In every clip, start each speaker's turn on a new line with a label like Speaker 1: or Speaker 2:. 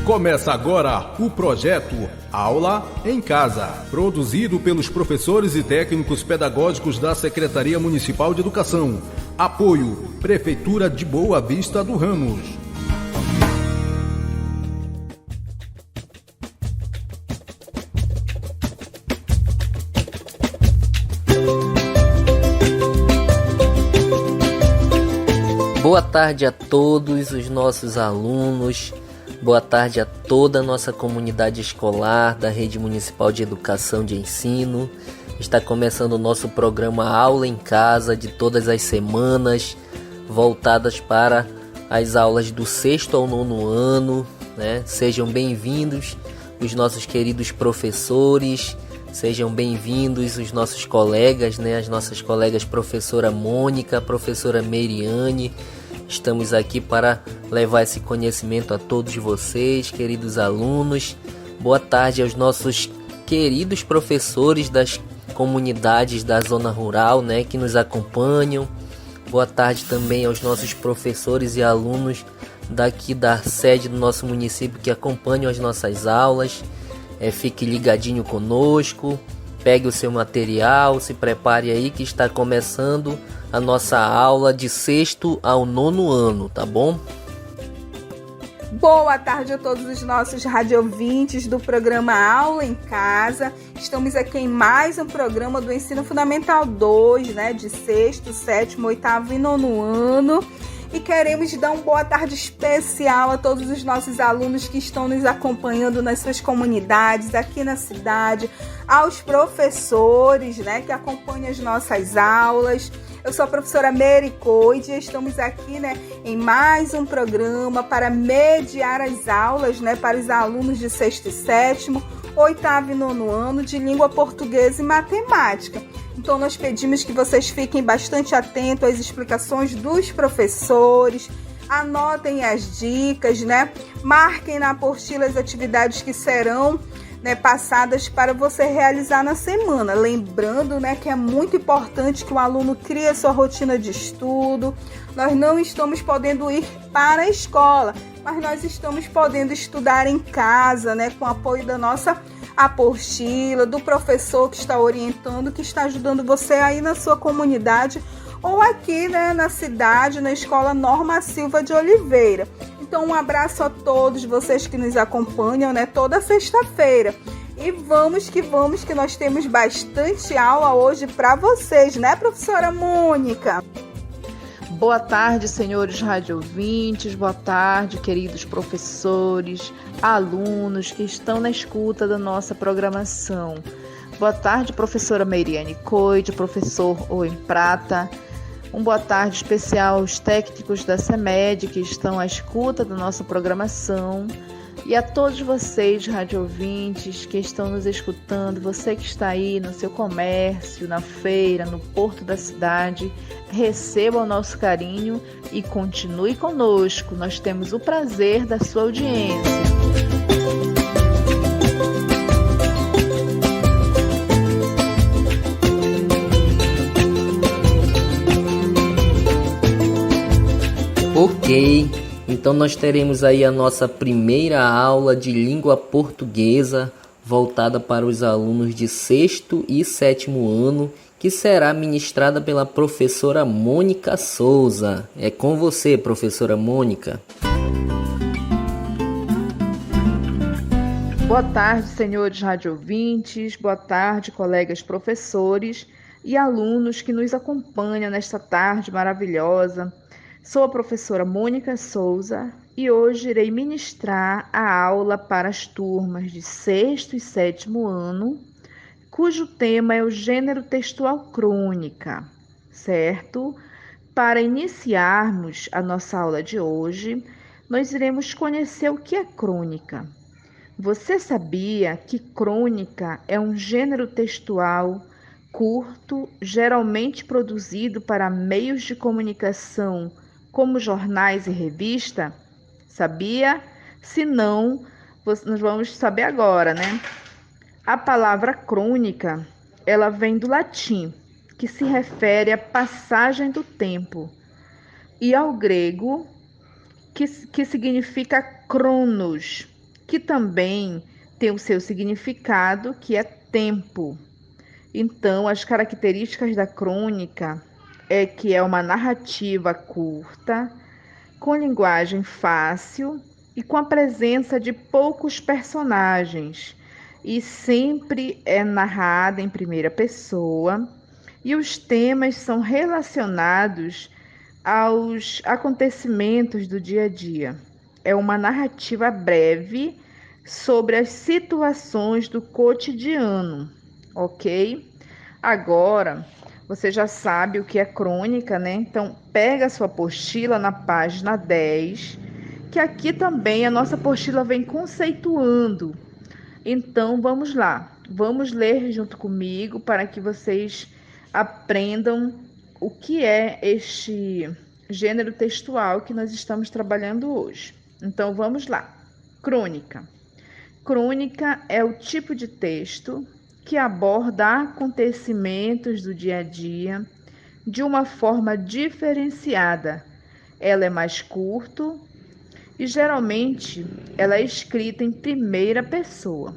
Speaker 1: Começa agora o projeto Aula em Casa, produzido pelos professores e técnicos pedagógicos da Secretaria Municipal de Educação. Apoio Prefeitura de Boa Vista do Ramos.
Speaker 2: Boa tarde a todos os nossos alunos, boa tarde a toda a nossa comunidade escolar da Rede Municipal de Educação de Ensino. Está começando o nosso programa Aula em Casa de todas as semanas, voltadas para as aulas do 6º ao 9º ano, né? Sejam bem-vindos os nossos queridos professores, sejam bem-vindos os nossos colegas, né? As nossas colegas professora Mônica, professora Meriane. Estamos aqui para levar esse conhecimento a todos vocês, queridos alunos. Boa tarde aos nossos queridos professores das comunidades da zona rural, né, que nos acompanham. Boa tarde também aos nossos professores e alunos daqui da sede do nosso município que acompanham as nossas aulas. Fique ligadinho conosco, pegue o seu material, se prepare aí que está começando a nossa aula de 6º ao 9º ano, tá bom?
Speaker 3: Boa tarde a todos os nossos radiovintes do programa Aula em Casa. Estamos aqui em mais um programa do Ensino Fundamental 2, né, de 6º, 7º, 8º e 9º ano. E queremos dar uma boa tarde especial a todos os nossos alunos que estão nos acompanhando nas suas comunidades, aqui na cidade, aos professores, né, que acompanham as nossas aulas. Eu sou a professora Mericoide e estamos aqui, né, em mais um programa para mediar as aulas, né, para os alunos de 6º e 7º, 8º e 9º ano de língua portuguesa e matemática. Então nós pedimos que vocês fiquem bastante atentos às explicações dos professores, anotem as dicas, né? Marquem na apostila as atividades que serão, né, passadas para você realizar na semana. Lembrando, né, que é muito importante que o aluno crie a sua rotina de estudo. Nós não estamos podendo ir para a escola, mas nós estamos podendo estudar em casa, né, com o apoio da nossa apostila, do professor que está orientando, que está ajudando você aí na sua comunidade ou aqui, né, na cidade, na Escola Norma Silva de Oliveira. Então, um abraço a todos vocês que nos acompanham, né, toda sexta-feira. E vamos que nós temos bastante aula hoje para vocês, né, professora Mônica?
Speaker 4: Boa tarde, senhores radiovintes, boa tarde, queridos professores, alunos que estão na escuta da nossa programação. Boa tarde, professora Meriane Coide, professor Owen Prata. Boa tarde especial aos técnicos da CEMED que estão à escuta da nossa programação. E a todos vocês, radiovintes, que estão nos escutando, você que está aí no seu comércio, na feira, no porto da cidade, receba o nosso carinho e continue conosco. Nós temos o prazer da sua audiência.
Speaker 2: Ok, então nós teremos aí a nossa primeira aula de língua portuguesa voltada para os alunos de 6º e 7º ano, que será ministrada pela professora Mônica Souza. É com você, professora Mônica.
Speaker 4: Boa tarde, senhores radiovintes, boa tarde, colegas professores e alunos que nos acompanham nesta tarde maravilhosa. Sou a professora Mônica Souza e hoje irei ministrar a aula para as turmas de 6º e 7º ano, cujo tema é o gênero textual crônica, certo? Para iniciarmos a nossa aula de hoje, nós iremos conhecer o que é crônica. Você sabia que crônica é um gênero textual curto, geralmente produzido para meios de comunicação como jornais e revista? Sabia? Se não, nós vamos saber agora, né? A palavra crônica, ela vem do latim, que se refere à passagem do tempo, e ao grego, que significa cronos, que também tem o seu significado, que é tempo. Então, as características da crônica é que é uma narrativa curta, com linguagem fácil e com a presença de poucos personagens, e sempre é narrada em primeira pessoa, e os temas são relacionados aos acontecimentos do dia a dia. É uma narrativa breve sobre as situações do cotidiano, ok? Agora, você já sabe o que é crônica, né? Então, pega a sua apostila na página 10, que aqui também a nossa apostila vem conceituando. Então, vamos lá. Vamos ler junto comigo para que vocês aprendam o que é este gênero textual que nós estamos trabalhando hoje. Então, vamos lá. Crônica. Crônica é o tipo de texto que aborda acontecimentos do dia a dia de uma forma diferenciada. Ela é mais curta e geralmente ela é escrita em primeira pessoa,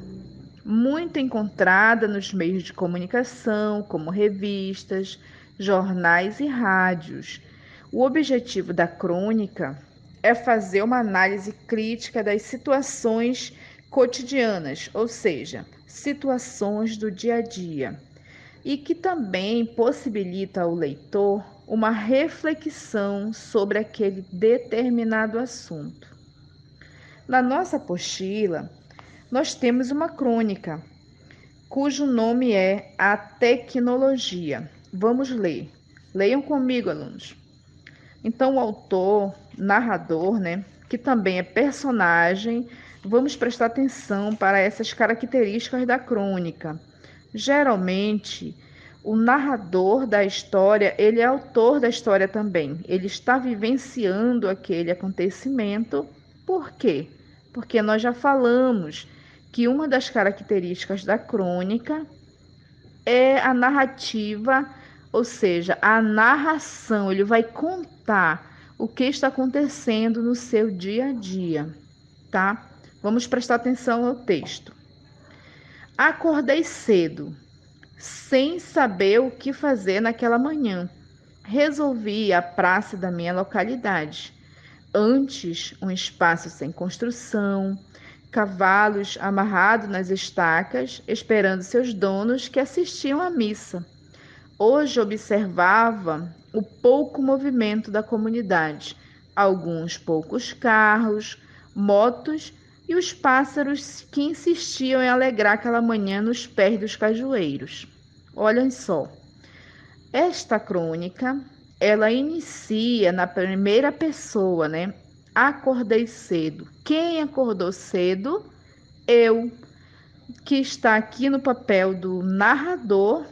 Speaker 4: muito encontrada nos meios de comunicação, como revistas, jornais e rádios. O objetivo da crônica é fazer uma análise crítica das situações cotidianas, ou seja, situações do dia a dia, e que também possibilita ao leitor uma reflexão sobre aquele determinado assunto. Na nossa apostila, nós temos uma crônica, cujo nome é A Tecnologia. Vamos ler. Leiam comigo, alunos. Então, o autor, narrador, né, que também é personagem, vamos prestar atenção para essas características da crônica. Geralmente, o narrador da história, ele é autor da história também. Ele está vivenciando aquele acontecimento. Por quê? Porque nós já falamos que uma das características da crônica é a narrativa, ou seja, a narração. Ele vai contar o que está acontecendo no seu dia a dia, tá? Vamos prestar atenção ao texto. Acordei cedo, sem saber o que fazer naquela manhã. Resolvi ir à praça da minha localidade. Antes, um espaço sem construção, cavalos amarrados nas estacas, esperando seus donos que assistiam à missa. Hoje observava o pouco movimento da comunidade, alguns poucos carros, motos e os pássaros que insistiam em alegrar aquela manhã nos pés dos cajueiros. Olhem só, esta crônica, ela inicia na primeira pessoa, né? Acordei cedo. Quem acordou cedo? Eu, que está aqui no papel do narrador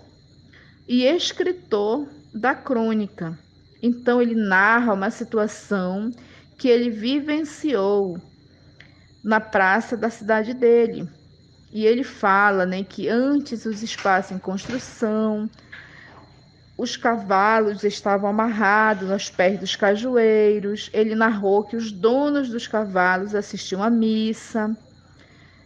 Speaker 4: e escritor da crônica. Então, ele narra uma situação que ele vivenciou na praça da cidade dele. E ele fala, né, que antes os espaços em construção, os cavalos estavam amarrados aos pés dos cajueiros. Ele narrou que os donos dos cavalos assistiam à missa.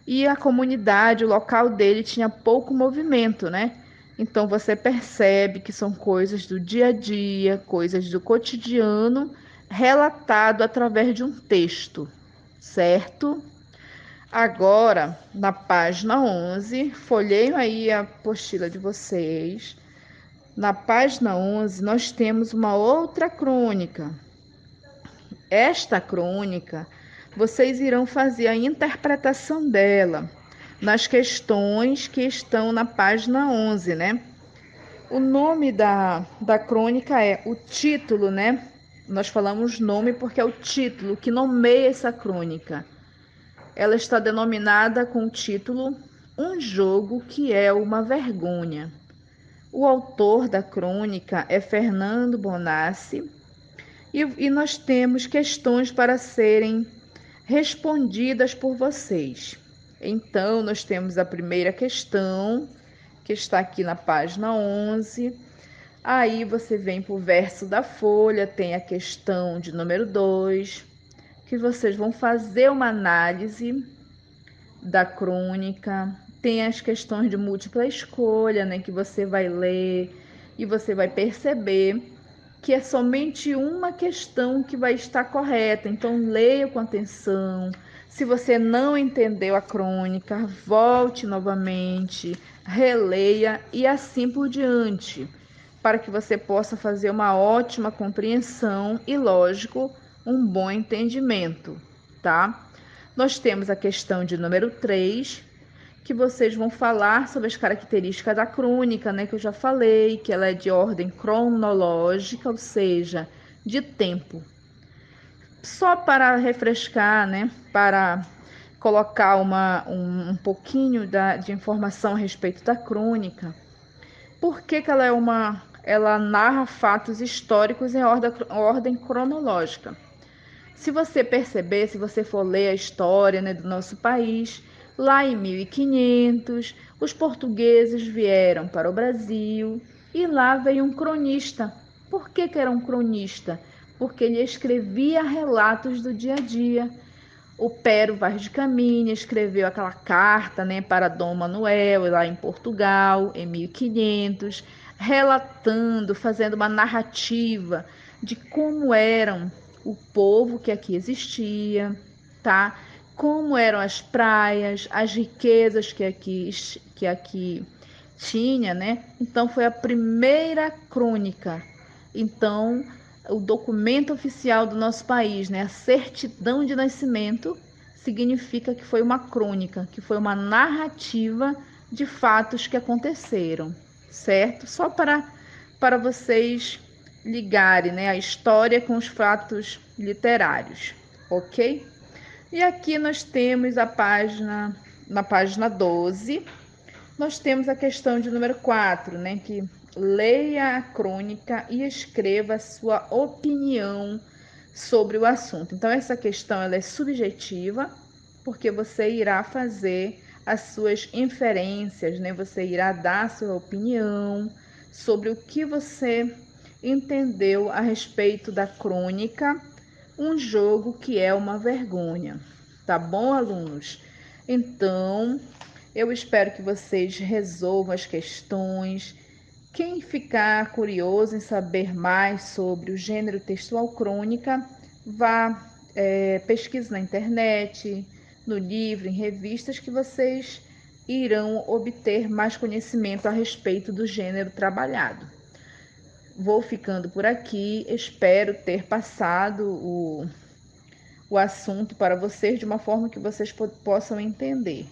Speaker 4: E a comunidade, o local dele, tinha pouco movimento, né? Então você percebe que são coisas do dia a dia, coisas do cotidiano, relatado através de um texto, certo? Agora, na página 11, folheiem aí a apostila de vocês. Na página 11, nós temos uma outra crônica. Esta crônica, vocês irão fazer a interpretação dela nas questões que estão na página 11, né? O nome da crônica é o título, né? Nós falamos nome porque é o título que nomeia essa crônica. Ela está denominada com o título Um Jogo que é uma Vergonha. O autor da crônica é Fernando Bonassi e nós temos questões para serem respondidas por vocês. Então, nós temos a primeira questão, que está aqui na página 11. Aí você vem para o verso da folha, tem a questão de número 2, que vocês vão fazer uma análise da crônica, tem as questões de múltipla escolha, né, que você vai ler e você vai perceber que é somente uma questão que vai estar correta. Então, leia com atenção. Se você não entendeu a crônica, volte novamente, releia e assim por diante, para que você possa fazer uma ótima compreensão e, lógico, um bom entendimento, tá? Nós temos a questão de número 3, que vocês vão falar sobre as características da crônica, né, que eu já falei, que ela é de ordem cronológica, ou seja, de tempo. Só para refrescar, né, para colocar um pouquinho de informação a respeito da crônica. Por que ela narra fatos históricos em ordem cronológica? Se você perceber, se você for ler a história, né, do nosso país, lá em 1500, os portugueses vieram para o Brasil e lá veio um cronista. Por que era um cronista? Porque ele escrevia relatos do dia a dia. O Pero Vaz de Caminha escreveu aquela carta, né, para Dom Manuel, lá em Portugal, em 1500, relatando, fazendo uma narrativa de como eram o povo que aqui existia, tá? Como eram as praias, as riquezas que aqui tinha, né? Então foi a primeira crônica. Então, o documento oficial do nosso país, né? A certidão de nascimento significa que foi uma crônica, que foi uma narrativa de fatos que aconteceram, certo? Só para vocês ligarem, né, a história com os fatos literários, ok? E aqui nós temos na página 12, nós temos a questão de número 4, né, que leia a crônica e escreva a sua opinião sobre o assunto. Então, essa questão ela é subjetiva, porque você irá fazer as suas inferências, né? Você irá dar a sua opinião sobre o que você entendeu a respeito da crônica, um jogo que é uma vergonha. Tá bom, alunos? Então, eu espero que vocês resolvam as questões. Quem ficar curioso em saber mais sobre o gênero textual crônica, vá pesquisa na internet, no livro, em revistas, que vocês irão obter mais conhecimento a respeito do gênero trabalhado. Vou ficando por aqui, espero ter passado o assunto para vocês de uma forma que vocês possam entender,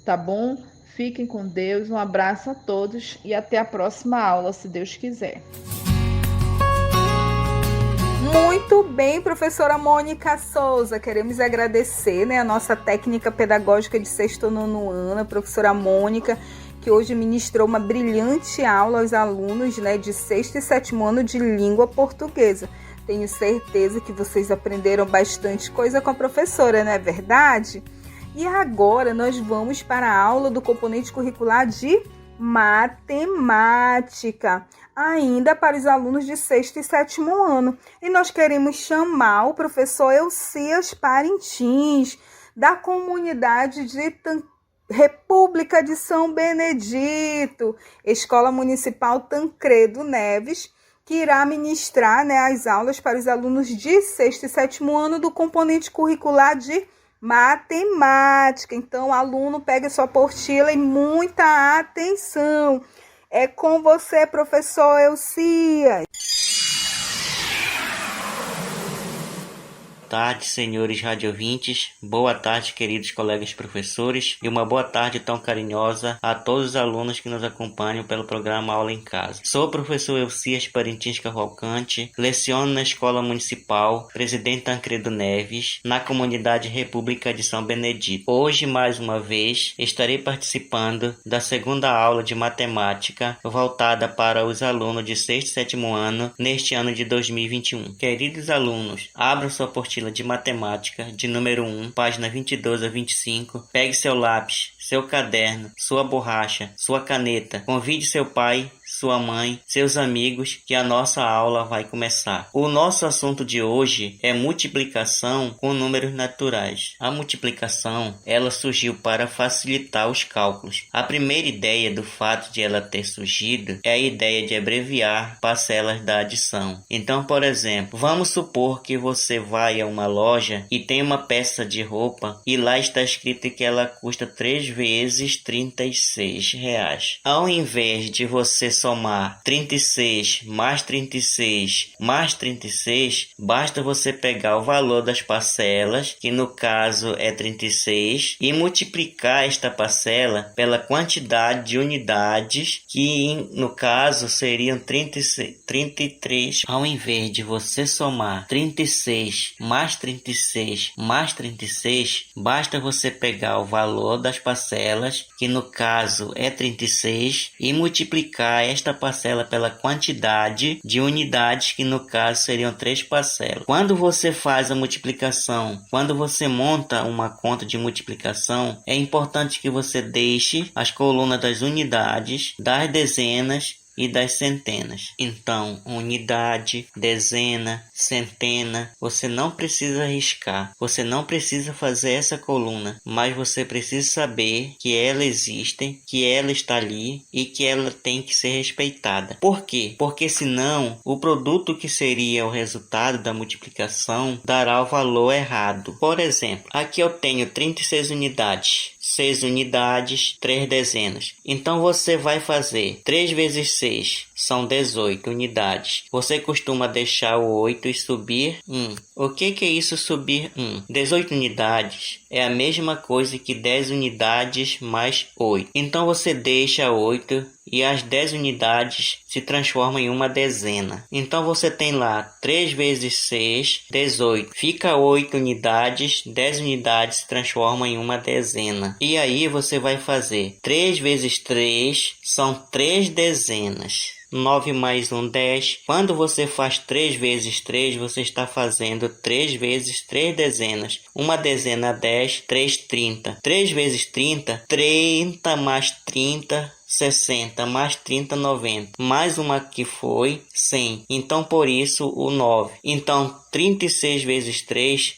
Speaker 4: tá bom? Fiquem com Deus, um abraço a todos e até a próxima aula, se Deus quiser.
Speaker 3: Muito bem, professora Mônica Souza. Queremos agradecer, né, a nossa técnica pedagógica de sexto e nono ano, a professora Mônica, que hoje ministrou uma brilhante aula aos alunos, né, de sexto e sétimo ano de língua portuguesa. Tenho certeza que vocês aprenderam bastante coisa com a professora, não é verdade? E agora nós vamos para a aula do componente curricular de matemática, ainda para os alunos de sexto e sétimo ano. E nós queremos chamar o professor Elcias Parintins, da comunidade de República de São Benedito, Escola Municipal Tancredo Neves, que irá ministrar, né, as aulas para os alunos de sexto e sétimo ano do componente curricular de matemática. Então, aluno, pegue sua apostila e muita atenção. É com você, professor Elcias.
Speaker 5: Boa tarde, senhores radiovintes. Boa tarde, queridos colegas professores. E uma boa tarde tão carinhosa a todos os alunos que nos acompanham pelo programa Aula em Casa. Sou o professor Elcias Parintins Cavalcante, leciono na Escola Municipal Presidente Tancredo Neves, na comunidade República de São Benedito. Hoje, mais uma vez, estarei participando da segunda aula de matemática voltada para os alunos de sexto e sétimo ano neste ano de 2021. Queridos alunos, abram sua apostila de matemática de número 1, página 22 a 25. Pegue seu lápis, seu caderno, sua borracha, sua caneta. Convide seu pai, sua mãe, seus amigos, que a nossa aula vai começar. O nosso assunto de hoje é multiplicação com números naturais. A multiplicação, ela surgiu para facilitar os cálculos. A primeira ideia do fato de ela ter surgido é a ideia de abreviar parcelas da adição. Então, por exemplo, vamos supor que você vai a uma loja e tem uma peça de roupa e lá está escrito que ela custa 3 vezes R$36. Ao invés de você somar 36 mais 36 mais 36, basta você pegar o valor das parcelas, que no caso é 36, e multiplicar esta parcela pela quantidade de unidades, que no caso seriam 33. Ao invés de você somar 36 mais 36 mais 36, basta você pegar o valor das parcelas, que no caso é 36, e multiplicar esta parcela pela quantidade de unidades, que no caso seriam 3 parcelas. Quando você faz a multiplicação, quando você monta uma conta de multiplicação, é importante que você deixe as colunas das unidades, das dezenas e das centenas. Então, unidade, dezena, centena, você não precisa riscar, você não precisa fazer essa coluna, mas você precisa saber que ela existe, que ela está ali e que ela tem que ser respeitada. Por quê? Porque senão o produto que seria o resultado da multiplicação dará o valor errado. Por exemplo, aqui eu tenho 36 unidades. 6 unidades, 3 dezenas. Então você vai fazer 3 vezes 6, são 18 unidades. Você costuma deixar o 8 e subir 1. O que é isso, subir 1? 18 unidades é a mesma coisa que 10 unidades mais 8. Então você deixa 8 e as 10 unidades se transformam em uma dezena. Então você tem lá 3 vezes 6, 18. Fica 8 unidades, 10 unidades se transformam em uma dezena. E aí você vai fazer 3 vezes 3, são 3 dezenas. 9 mais 1, 10. Quando você faz 3 vezes 3, você está fazendo 3 vezes 3 dezenas. Uma dezena 10, 3, 30. 3 vezes 30, 30 mais 30, 60, mais 30, 90. Mais uma que foi 100. Então, por isso, o 9. Então, 36 vezes 3,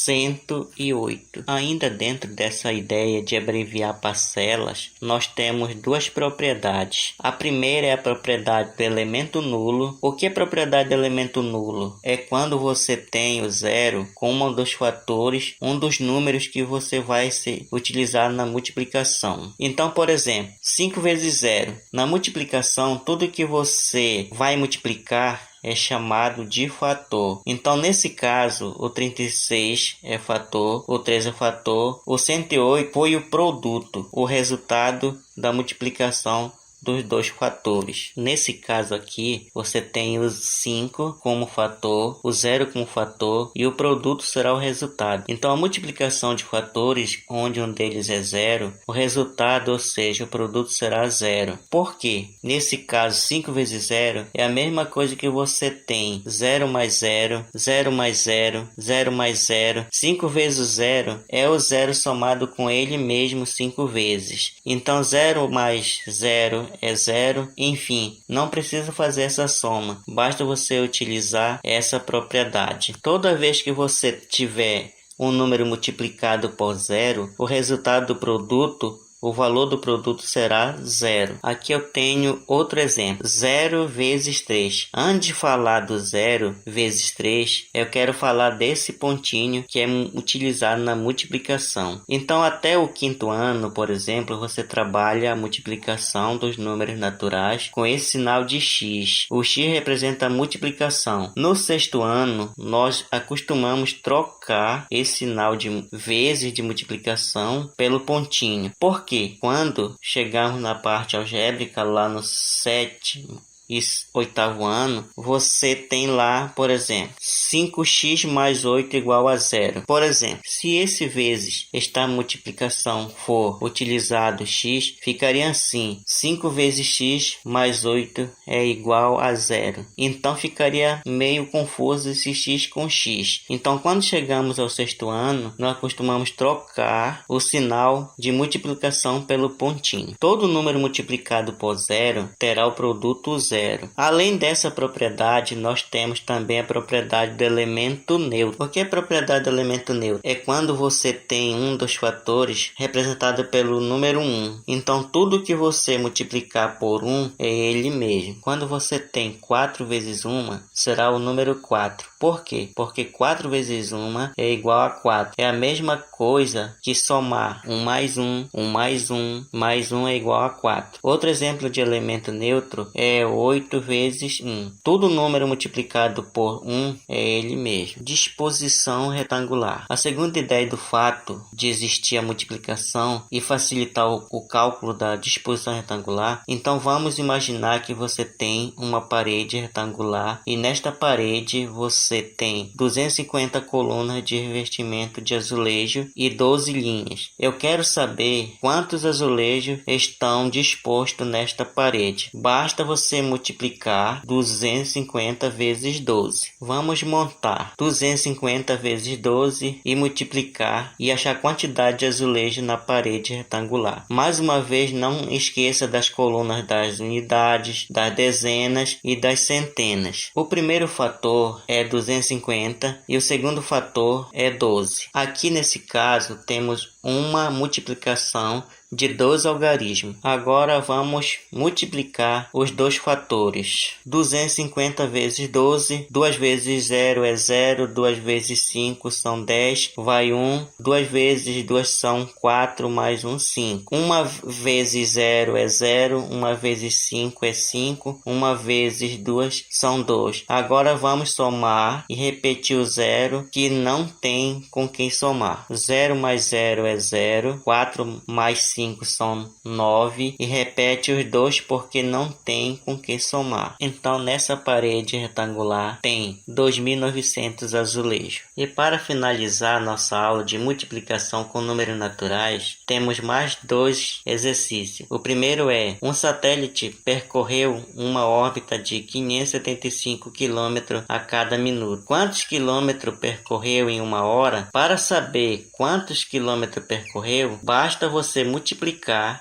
Speaker 5: 108. Ainda dentro dessa ideia de abreviar parcelas, nós temos duas propriedades. A primeira é a propriedade do elemento nulo. O que é propriedade do elemento nulo? É quando você tem o zero como um dos fatores, um dos números que você vai se utilizar na multiplicação. Então, por exemplo, 5 vezes 0. Na multiplicação, tudo que você vai multiplicar é chamado de fator. Então, nesse caso, o 36 é fator, o 3 é fator, o 108 foi o produto, o resultado da multiplicação dos dois fatores. Nesse caso aqui, você tem os 5 como fator, o 0 como fator e o produto será o resultado. Então, a multiplicação de fatores, onde um deles é 0, o resultado, ou seja, o produto será 0. Por quê? Nesse caso, 5 vezes 0 é a mesma coisa que você tem 0 mais 0, 0 mais 0, 0 mais 0. 5 vezes 0 é o 0 somado com ele mesmo 5 vezes. Então, 0 mais 0 é 0, enfim, não precisa fazer essa soma, basta você utilizar essa propriedade. Toda vez que você tiver um número multiplicado por 0, o resultado do produto, o valor do produto será 0. Aqui eu tenho outro exemplo, 0 vezes 3. Antes de falar do 0 vezes 3, eu quero falar desse pontinho que é utilizado na multiplicação. Então, até o 5º ano, por exemplo, você trabalha a multiplicação dos números naturais com esse sinal de x. O x representa a multiplicação. No 6º ano, nós acostumamos trocar esse sinal de vezes de multiplicação pelo pontinho. Por quê? Quando chegarmos na parte algébrica, lá no 7º e oitavo ano, você tem lá, por exemplo, 5x mais 8 igual a 0. Por exemplo, se esse vezes esta multiplicação for utilizado x, ficaria assim: 5 vezes x mais 8 é igual a 0. Então ficaria meio confuso esse x com x. Então, quando chegamos ao sexto ano, nós costumamos trocar o sinal de multiplicação pelo pontinho. Todo número multiplicado por zero terá o produto zero. Além dessa propriedade, nós temos também a propriedade do elemento neutro. O que é a propriedade do elemento neutro? É quando você tem um dos fatores representado pelo número 1. Então, tudo que você multiplicar por 1 é ele mesmo. Quando você tem 4 vezes 1, será o número 4. Por quê? Porque 4 vezes 1 é igual a 4. É a mesma coisa que somar 1 mais 1, 1 mais 1, mais 1 é igual a 4. Outro exemplo de elemento neutro é 8 vezes 1. Todo número multiplicado por 1 é ele mesmo. Disposição retangular. A segunda ideia do fato de existir a multiplicação e facilitar o cálculo da disposição retangular, então vamos imaginar que você tem uma parede retangular e nesta parede você tem 250 colunas de revestimento de azulejo e 12 linhas. Eu quero saber quantos azulejos estão dispostos nesta parede. Basta você multiplicar 250 vezes 12. Vamos montar 250 vezes 12 e multiplicar e achar a quantidade de azulejo na parede retangular. Mais uma vez, não esqueça das colunas das unidades, das dezenas e das centenas. O primeiro fator é 250 e o segundo fator é 12. Aqui nesse caso temos uma multiplicação de 12 algarismos. Agora vamos multiplicar os dois fatores. 250 vezes 12, 2 vezes 0 é 0, 2 vezes 5 são 10, vai 1, 2 vezes 2 são 4, mais 1, 5. 1 vezes 0 é 0, 1 vezes 5 é 5, 1 vezes 2 são 2. Agora vamos somar e repetir o 0 que não tem com quem somar. 0 mais 0 é 0, 4 mais 5 são 9 e repete os dois porque não tem com que somar. Então nessa parede retangular tem 2.900 azulejos. E para finalizar nossa aula de multiplicação com números naturais, temos mais dois exercícios. O primeiro é: um satélite percorreu uma órbita de 575 km a cada minuto. Quantos quilômetros percorreu em uma hora? Para saber quantos quilômetros percorreu, basta você multiplicar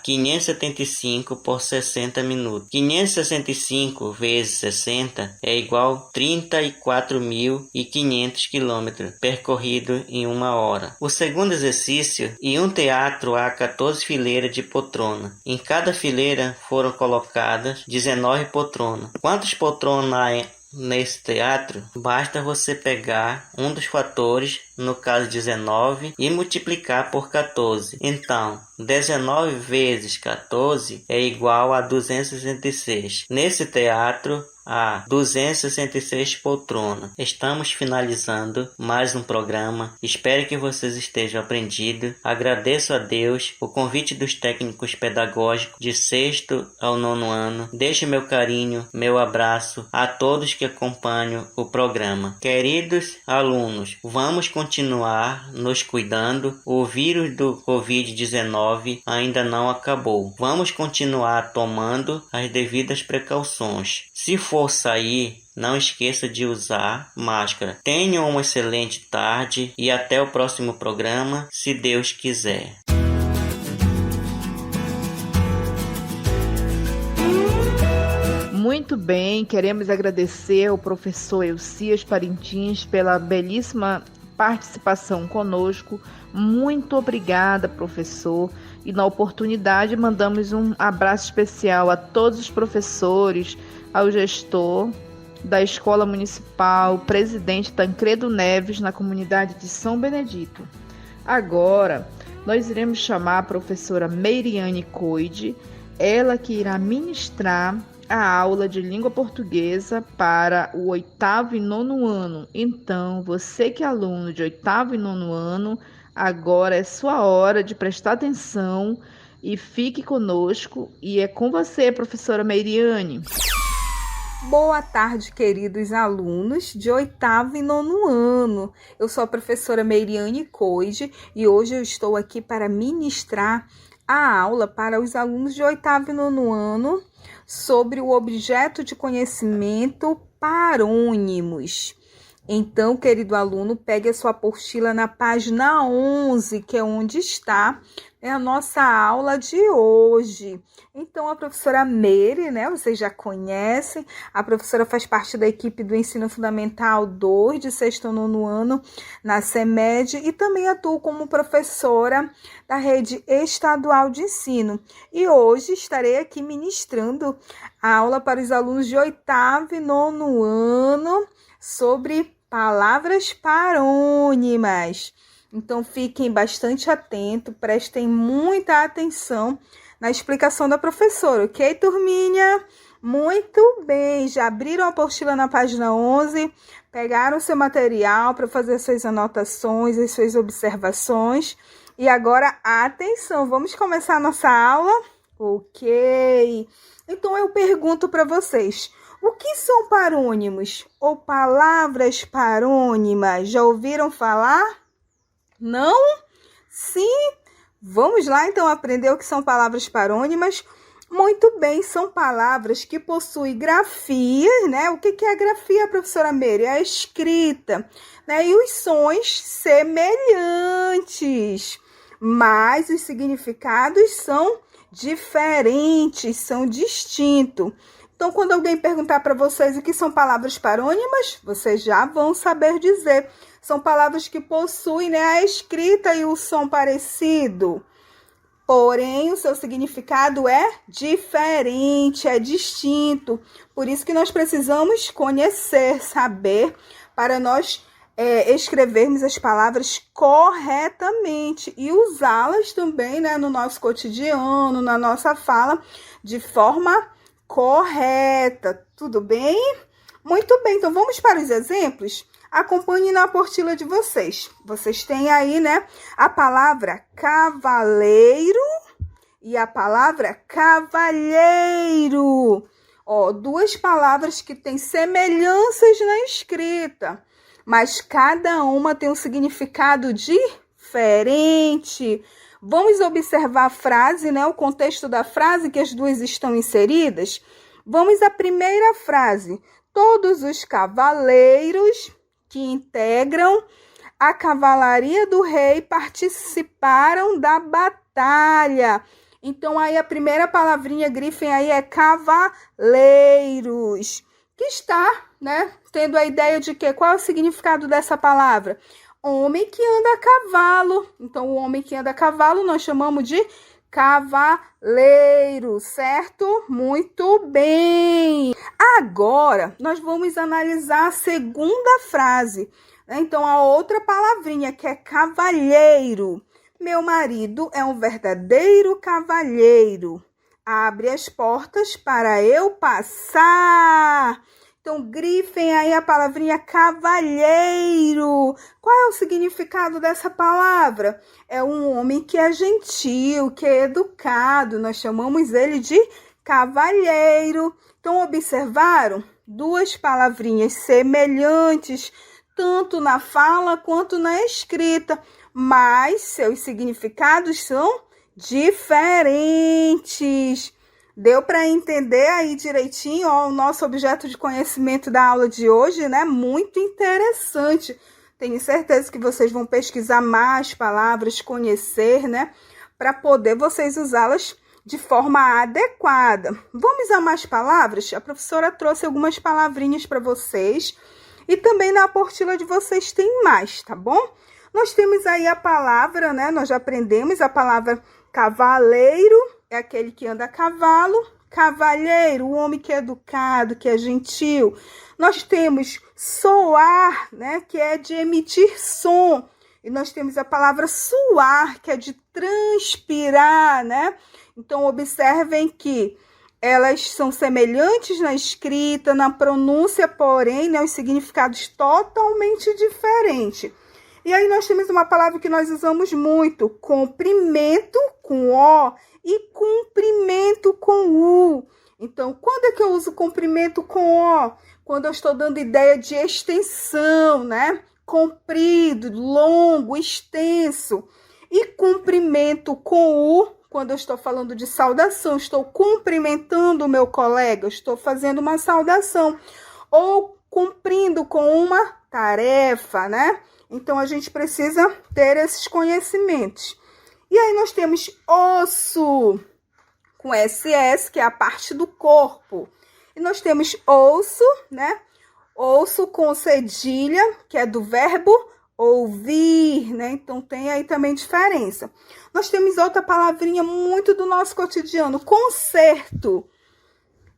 Speaker 5: 575 por 60 minutos. 565 vezes 60 é igual a 34.500 km percorrido em uma hora. O segundo exercício: em um teatro há 14 fileiras de poltrona. Em cada fileira foram colocadas 19 poltronas. Quantas poltronas há nesse teatro? Basta você pegar um dos fatores, no caso 19, e multiplicar por 14. Então, 19 vezes 14 é igual a 266. Nesse teatro há 266 poltronas. Estamos finalizando mais um programa. Espero que vocês estejam aprendidos. Agradeço a Deus o convite dos técnicos pedagógicos de 6º ao 9º ano. Deixo meu carinho, meu abraço a todos que acompanham o programa. Queridos alunos, vamos continuar nos cuidando. O vírus do Covid-19 ainda não acabou. Vamos continuar tomando as devidas precauções. Se for sair, não esqueça de usar máscara. Tenham uma excelente tarde e até o próximo programa, se Deus quiser.
Speaker 4: Muito bem, queremos agradecer ao professor Elcias Parintins pela belíssima participação conosco. Muito obrigada, professor. E na oportunidade mandamos um abraço especial a todos os professores, ao gestor da Escola Municipal, presidente Tancredo Neves, na comunidade de São Benedito. Agora, nós iremos chamar a professora Meiriane Coide, ela que irá ministrar a aula de língua portuguesa para o 8º e 9º ano. Então, você que é aluno de 8º e 9º ano, agora é sua hora de prestar atenção e fique conosco. E é com você, professora Meiriane.
Speaker 3: Boa tarde, queridos alunos de 8º e 9º ano. Eu sou a professora Meiriane Coide e hoje eu estou aqui para ministrar a aula para os alunos de 8º e 9º ano sobre o objeto de conhecimento parônimos. Então, querido aluno, pegue a sua apostila na página 11, que é onde está a nossa aula de hoje. Então, a professora Meire, vocês já conhecem, a professora faz parte da equipe do Ensino Fundamental 2, de 6º ao 9º ano, na CEMED, e também atuo como professora da rede estadual de ensino. E hoje estarei aqui ministrando a aula para os alunos de 8º e 9º ano sobre palavras parônimas. Então, fiquem bastante atentos, prestem muita atenção na explicação da professora, ok, turminha? Muito bem, já abriram a apostila na página 11, pegaram o seu material para fazer suas anotações e suas observações. E agora, atenção, vamos começar a nossa aula? Ok. Então, eu pergunto para vocês, o que são parônimos ou palavras parônimas? Já ouviram falar? Não? Sim? Vamos lá, então, aprender o que são palavras parônimas? Muito bem, são palavras que possuem grafias, O que é a grafia, professora Meire? É a escrita, E os sons semelhantes, mas os significados são diferentes, são distintos. Então, quando alguém perguntar para vocês o que são palavras parônimas, vocês já vão saber dizer. São palavras que possuem a escrita e o som parecido. Porém, o seu significado é diferente, é distinto. Por isso que nós precisamos conhecer, saber, para nós escrevermos as palavras corretamente e usá-las também no nosso cotidiano, na nossa fala, de forma correta. Tudo bem? Muito bem, então vamos para os exemplos? Acompanhe na apostila de vocês. Vocês têm aí, a palavra cavaleiro e a palavra cavalheiro. Duas palavras que têm semelhanças na escrita, mas cada uma tem um significado diferente. Vamos observar a frase, o contexto da frase que as duas estão inseridas. Vamos à primeira frase. Todos os cavaleiros que integram a cavalaria do rei participaram da batalha. Então, aí a primeira palavrinha, grifem aí, é cavaleiros, que está, tendo a ideia de que qual é o significado dessa palavra? Homem que anda a cavalo. Então, o homem que anda a cavalo nós chamamos de cavaleiro, certo? Muito bem. Agora, nós vamos analisar a segunda frase. Então, a outra palavrinha que é cavalheiro. Meu marido é um verdadeiro cavalheiro. Abre as portas para eu passar. Então, grifem aí a palavrinha cavalheiro. Qual é o significado dessa palavra? É um homem que é gentil, que é educado. Nós chamamos ele de cavalheiro. Então, observaram? Duas palavrinhas semelhantes, tanto na fala quanto na escrita, mas seus significados são diferentes. Deu para entender aí direitinho, o nosso objeto de conhecimento da aula de hoje, Muito interessante. Tenho certeza que vocês vão pesquisar mais palavras, conhecer, para poder vocês usá-las de forma adequada. Vamos a mais palavras? A professora trouxe algumas palavrinhas para vocês e também na apostila de vocês tem mais, tá bom? Nós temos aí a palavra, nós já aprendemos a palavra cavaleiro, é aquele que anda a cavalo. Cavalheiro, o homem que é educado, que é gentil. Nós temos soar, que é de emitir som. E nós temos a palavra suar, que é de transpirar, Então, observem que elas são semelhantes na escrita, na pronúncia, porém, os significados totalmente diferentes. E aí nós temos uma palavra que nós usamos muito, comprimento com O e cumprimento com U. Então, quando é que eu uso comprimento com O? Quando eu estou dando ideia de extensão, né? Comprido, longo, extenso. E cumprimento com U, quando eu estou falando de saudação, estou cumprimentando o meu colega, estou fazendo uma saudação. Ou cumprindo com uma tarefa, né? Então, a gente precisa ter esses conhecimentos. E aí, nós temos osso, com SS, que é a parte do corpo. E nós temos osso, né? Osso com cedilha, que é do verbo ouvir, né? Então, tem aí também diferença. Nós temos outra palavrinha muito do nosso cotidiano, concerto,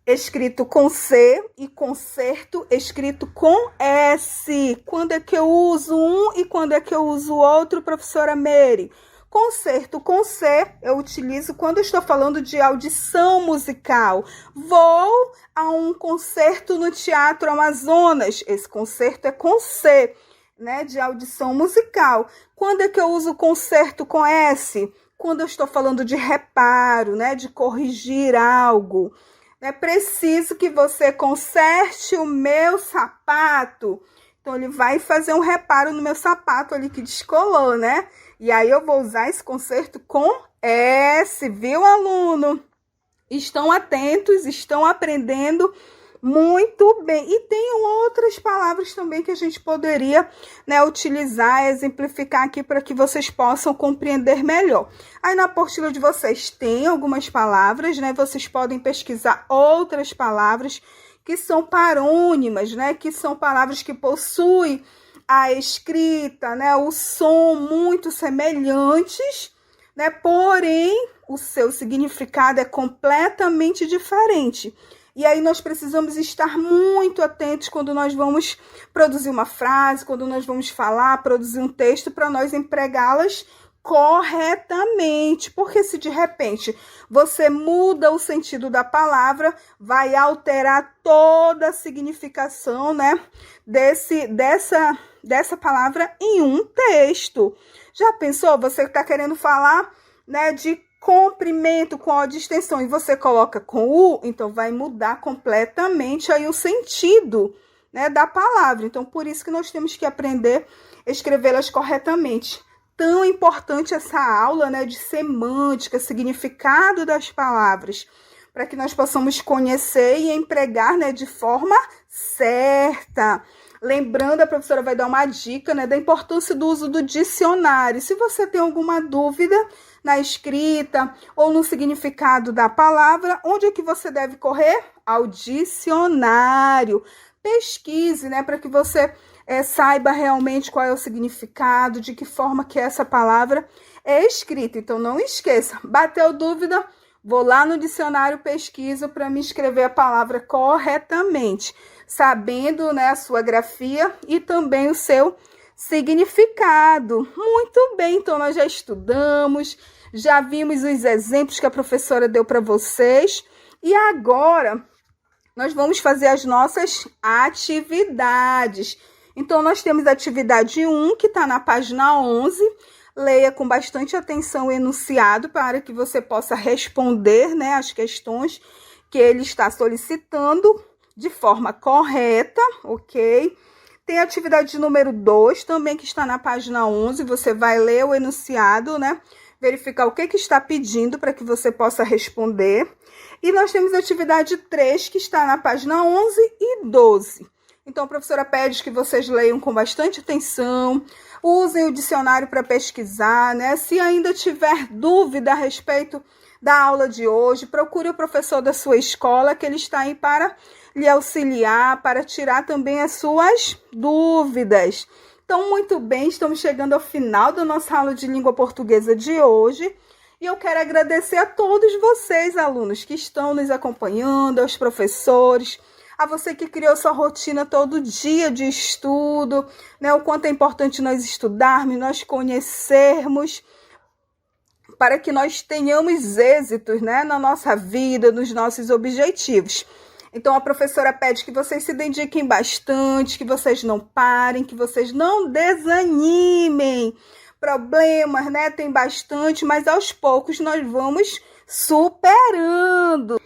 Speaker 3: escrito com C, e concerto escrito com S. Quando é que eu uso um e quando é que eu uso o outro, professora Meire? Concerto com C eu utilizo quando eu estou falando de audição musical. Vou a um concerto no Teatro Amazonas. Esse concerto é com C, né, de audição musical. Quando é que eu uso concerto com S? Quando eu estou falando de reparo, né, de corrigir algo. É preciso que você conserte o meu sapato. Então, ele vai fazer um reparo no meu sapato ali que descolou, né? E aí, eu vou usar esse concerto com S, viu, aluno? Estão atentos, estão aprendendo muito bem. E tem outras palavras também que a gente poderia, né, utilizar, exemplificar aqui para que vocês possam compreender melhor. Aí, na apostila de vocês tem algumas palavras, né? Vocês podem pesquisar outras palavras que são parônimas, né? Que são palavras que possuem a escrita, né? O som muito semelhantes, né? Porém, o seu significado é completamente diferente. E aí nós precisamos estar muito atentos quando nós vamos produzir uma frase, quando nós vamos falar, produzir um texto, para nós empregá-las corretamente, porque se de repente você muda o sentido da palavra, vai alterar toda a significação, né, dessa palavra em um texto. Já pensou? Você está querendo falar, né, de comprimento com O de extensão e você coloca com U, então vai mudar completamente aí o sentido, né, da palavra. Então, por isso que nós temos que aprender a escrevê-las corretamente. Tão importante essa aula, né, de semântica, significado das palavras, para que nós possamos conhecer e empregar, né, de forma certa. Lembrando, a professora vai dar uma dica, né, da importância do uso do dicionário. Se você tem alguma dúvida na escrita ou no significado da palavra, onde é que você deve correr? Ao dicionário. Pesquise, né, para que você saiba realmente qual é o significado, de que forma que essa palavra é escrita. Então, não esqueça, bateu dúvida, vou lá no dicionário, pesquiso para me escrever a palavra corretamente, sabendo, né, a sua grafia e também o seu significado. Muito bem, então nós já estudamos, já vimos os exemplos que a professora deu para vocês e agora nós vamos fazer as nossas atividades. Então, nós temos a atividade 1, que está na página 11. Leia com bastante atenção o enunciado para que você possa responder, né, as questões que ele está solicitando de forma correta, ok? Tem a atividade número 2, também que está na página 11. Você vai ler o enunciado, né? Verificar o que está pedindo para que você possa responder. E nós temos a atividade 3, que está na página 11 e 12. Então, a professora pede que vocês leiam com bastante atenção, usem o dicionário para pesquisar, né? Se ainda tiver dúvida a respeito da aula de hoje, procure o professor da sua escola, que ele está aí para lhe auxiliar, para tirar também as suas dúvidas. Então, muito bem, estamos chegando ao final da nossa aula de língua portuguesa de hoje. E eu quero agradecer a todos vocês, alunos, que estão nos acompanhando, aos professores, a você que criou sua rotina todo dia de estudo, né? O quanto é importante nós estudarmos, nós conhecermos, para que nós tenhamos êxitos, né, na nossa vida, nos nossos objetivos. Então, a professora pede que vocês se dediquem bastante, que vocês não parem, que vocês não desanimem. Problemas, né, tem bastante, mas aos poucos nós vamos superando.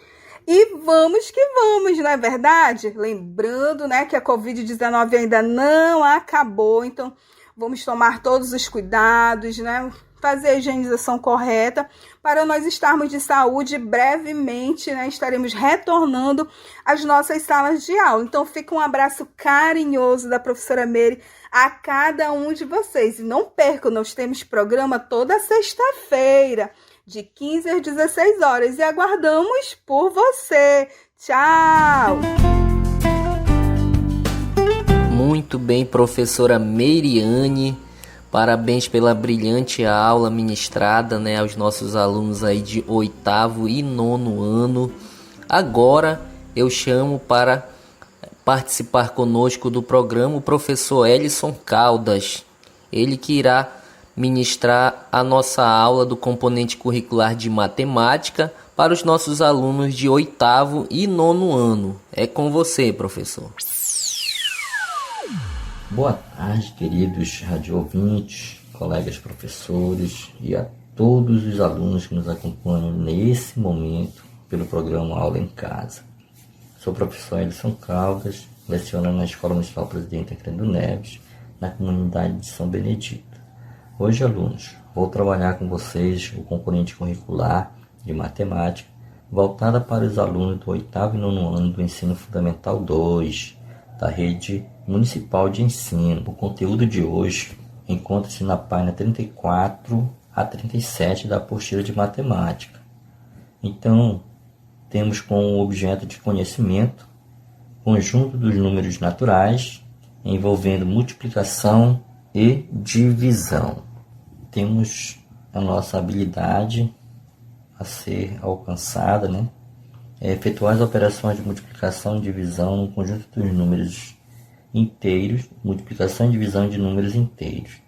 Speaker 3: E vamos que vamos, não é verdade? Lembrando, né, que a Covid-19 ainda não acabou, então vamos tomar todos os cuidados, né? Fazer a higienização correta para nós estarmos de saúde. Brevemente, né, estaremos retornando às nossas salas de aula. Então fica um abraço carinhoso da professora Meire a cada um de vocês. E não percam, nós temos programa toda sexta-feira, de 15 às 16 horas. E aguardamos por você. Tchau!
Speaker 2: Muito bem, professora Meiriane. Parabéns pela brilhante aula ministrada, né, aos nossos alunos aí de 8º e 9º ano. Agora eu chamo para participar conosco do programa o professor Elison Caldas. Ele que irá ministrar a nossa aula do componente curricular de matemática para os nossos alunos de 8º e 9º ano. É com você, professor.
Speaker 6: Boa tarde, queridos radioouvintes, colegas professores e a todos os alunos que nos acompanham nesse momento pelo programa Aula em Casa. Sou o professor Elison Caldas, leciono na Escola Municipal Presidente Tancredo Neves, na comunidade de São Benedito. Hoje, alunos, vou trabalhar com vocês o componente curricular de matemática voltada para os alunos do 8º e 9º ano do Ensino Fundamental 2, da Rede Municipal de Ensino. O conteúdo de hoje encontra-se na página 34 a 37 da apostila de matemática. Então, temos como objeto de conhecimento conjunto dos números naturais envolvendo multiplicação e divisão. Temos a nossa habilidade a ser alcançada, né? É efetuar as operações de multiplicação e divisão no conjunto dos números inteiros, multiplicação e divisão de números inteiros.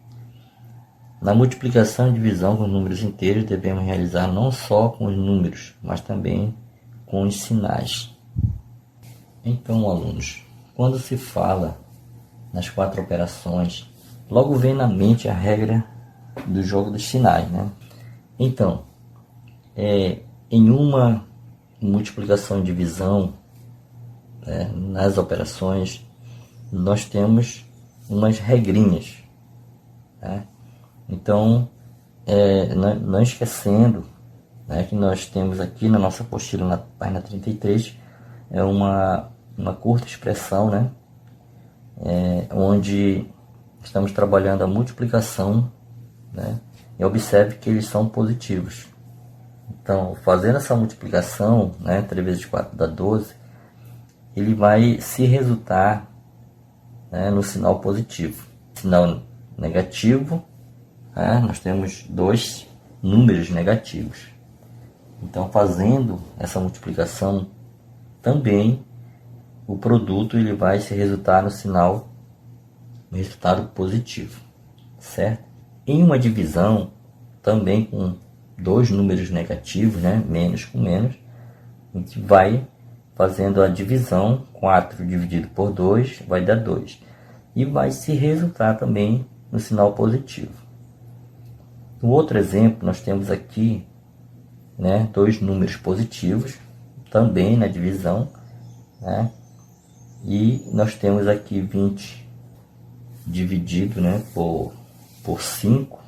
Speaker 6: Na multiplicação e divisão com números inteiros, devemos realizar não só com os números, mas também com os sinais. Então, alunos, quando se fala nas 4 operações, logo vem na mente a regra do jogo dos sinais, né? Então, em uma multiplicação e divisão, né, nas operações, nós temos umas regrinhas, né? Então, não esquecendo, né, que nós temos aqui na nossa apostila, na página 33, uma curta expressão, né, onde estamos trabalhando a multiplicação, né, e observe que eles são positivos. Então, fazendo essa multiplicação, né, 3 vezes 4 dá 12, ele vai se resultar, né, no sinal positivo. Sinal negativo, né, nós temos 2 números negativos. Então, fazendo essa multiplicação, também o produto ele vai se resultar no resultado positivo, certo? Em uma divisão, também com 2 números negativos, né, menos com menos, a gente vai fazendo a divisão. 4 dividido por 2 vai dar 2. E vai se resultar também no sinal positivo. No outro exemplo, nós temos aqui, né, 2 números positivos, também na divisão, né, e nós temos aqui 20 dividido, né, por 5,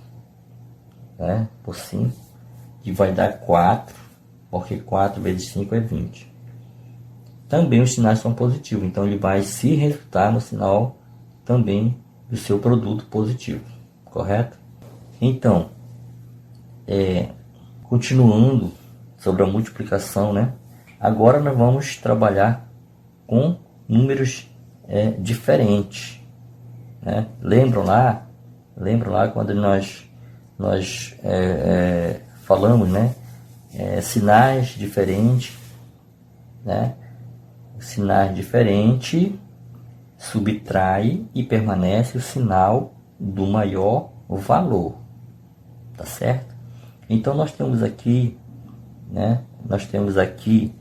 Speaker 6: né, por 5, que vai dar 4, porque 4 vezes 5 é 20. Também os sinais são positivos, então ele vai se resultar no sinal também do seu produto positivo, correto? Então, continuando sobre a multiplicação, né? Agora nós vamos trabalhar com números diferentes, né? Lembram lá quando nós falamos, né? Sinais diferentes, né? Sinais diferentes subtrai e permanece o sinal do maior valor, tá certo? Então nós temos aqui, né? Nós temos aqui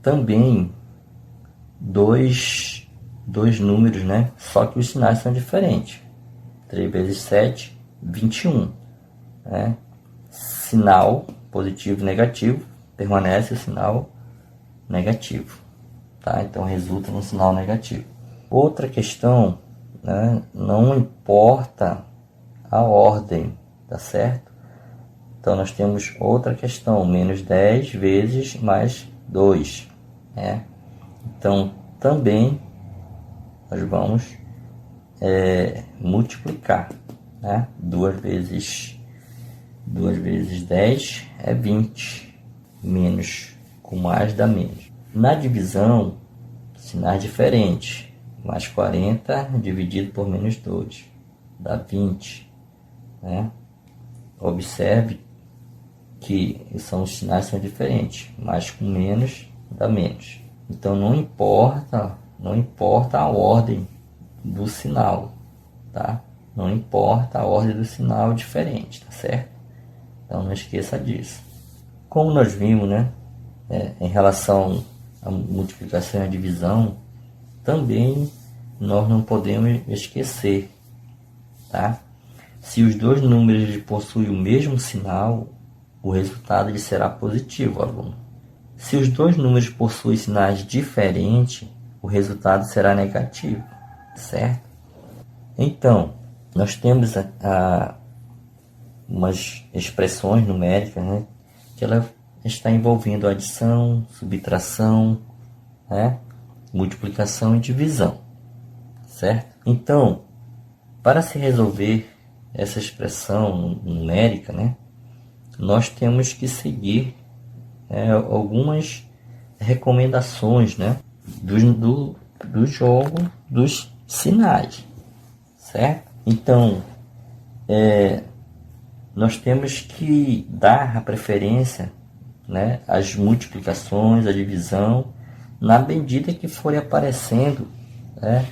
Speaker 6: também dois números, né? Só que os sinais são diferentes. 3 vezes 7, 21, né? Sinal positivo e negativo permanece o sinal negativo, tá? Então resulta num sinal negativo. Outra questão, né? Não importa a ordem, tá certo? Então nós temos outra questão, menos 10 vezes mais 2, né? Então também nós vamos multiplicar, né? 2 vezes 10 é 20, menos com mais dá menos. Na divisão, sinais diferentes, mais 40 dividido por menos 2 dá 20, né? Observe que os sinais são diferentes, mais com menos dá menos. Então não importa a ordem do sinal, tá? Não importa a ordem do sinal diferente, tá certo? Então não esqueça disso. Como nós vimos, né, em relação à multiplicação e à divisão, também nós não podemos esquecer, tá? Se os dois números possuem o mesmo sinal, o resultado será positivo, aluno. Se os dois números possuem sinais diferentes, o resultado será negativo, certo? Então, nós temos umas expressões numéricas, né, que ela está envolvendo adição, subtração, né, multiplicação e divisão, certo? Então, para se resolver essa expressão numérica, né, nós temos que seguir algumas recomendações, né, do jogo dos sinais, certo? Então, nós temos que dar a preferência, né, às multiplicações, à divisão, na medida que forem aparecendo, né,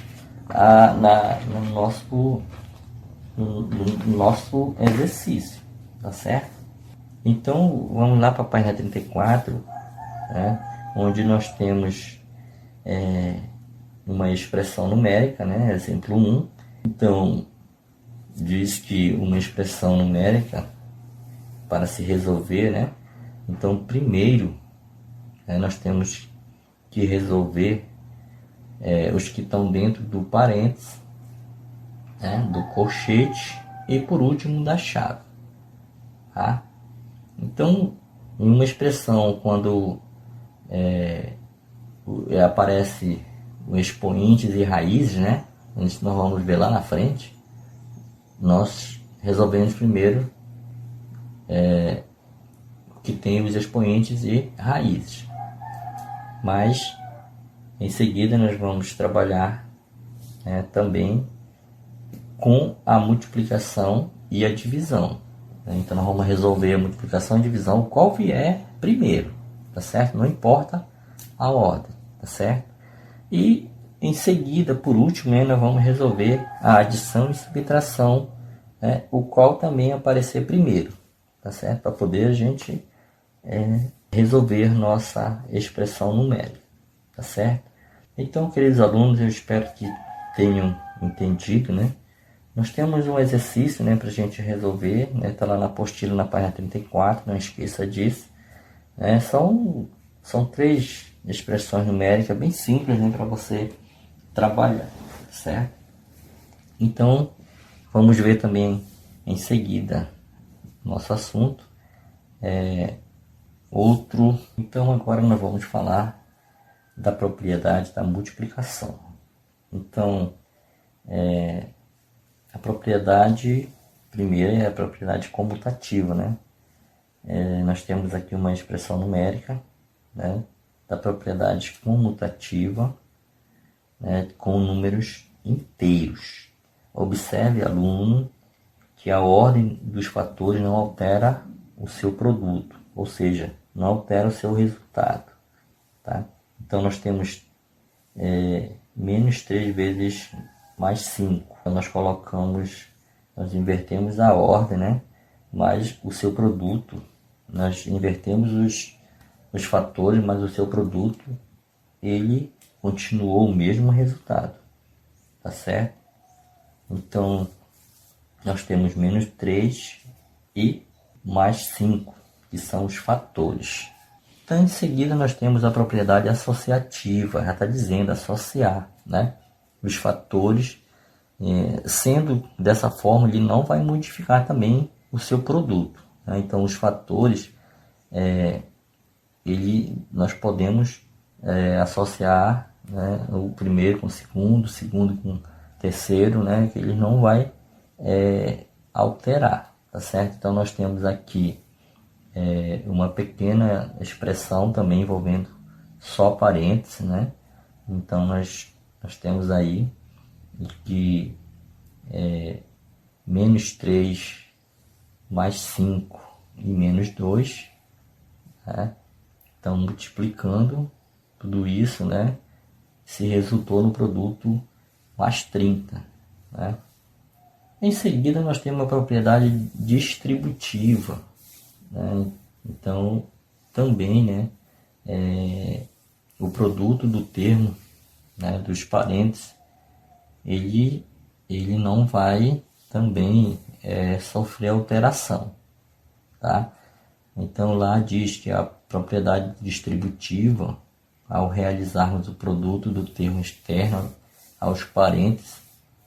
Speaker 6: no nosso exercício, tá certo? Então, vamos lá para a página 34, né, onde nós temos uma expressão numérica, né, exemplo 1. Então, diz que uma expressão numérica, para se resolver, né, então primeiro nós temos que resolver os que estão dentro do parênteses, né, do colchete e por último da chave, tá? Então, em uma expressão, quando aparece expoentes e raízes, né, isso nós vamos ver lá na frente, nós resolvemos primeiro que tem os expoentes e raízes, mas em seguida nós vamos trabalhar também com a multiplicação e a divisão. Então nós vamos resolver a multiplicação e a divisão, qual vier primeiro, tá certo? Não importa a ordem, tá certo? E em seguida, por último, nós vamos resolver a adição e subtração, o qual também aparecer primeiro, tá certo? Para poder a gente resolver nossa expressão numérica, tá certo? Então, queridos alunos, eu espero que tenham entendido, né? Nós temos um exercício, né, para a gente resolver, né? Tá lá na apostila, na página 34, não esqueça disso, né? São 3 expressões numéricas bem simples, né, para você trabalhar, certo? Então, vamos ver também em seguida nosso assunto. Então, agora nós vamos falar da propriedade da multiplicação. Então, a propriedade primeira é a propriedade comutativa, né? Nós temos aqui uma expressão numérica, né, da propriedade comutativa, né, com números inteiros. Observe, aluno, que a ordem dos fatores não altera o seu produto, ou seja, não altera o seu resultado, tá? Então nós temos menos 3 vezes mais 5. Então nós invertemos a ordem, né? Mas o seu produto, nós invertemos os fatores, mas o seu produto, ele continuou o mesmo resultado, tá certo? Então, nós temos menos 3 e mais 5, que são os fatores, Então, em seguida, nós temos a propriedade associativa, já está dizendo, associar, né? Os fatores, sendo dessa forma, ele não vai modificar também o seu produto, né? Então, os fatores, nós podemos associar, né, o primeiro com o segundo com o terceiro, né, que ele não vai alterar, tá certo? Então, nós temos aqui uma pequena expressão também envolvendo só parênteses, né? Então, nós temos aí que menos 3 mais 5 e menos 2, né? Então, multiplicando tudo isso, né, se resultou no produto mais 30, né? Em seguida, nós temos a propriedade distributiva, né? Então, também, né, o produto do termo, né, dos parênteses, ele não vai também sofrer alteração, tá? Então, lá diz que a propriedade distributiva, ao realizarmos o produto do termo externo aos parênteses,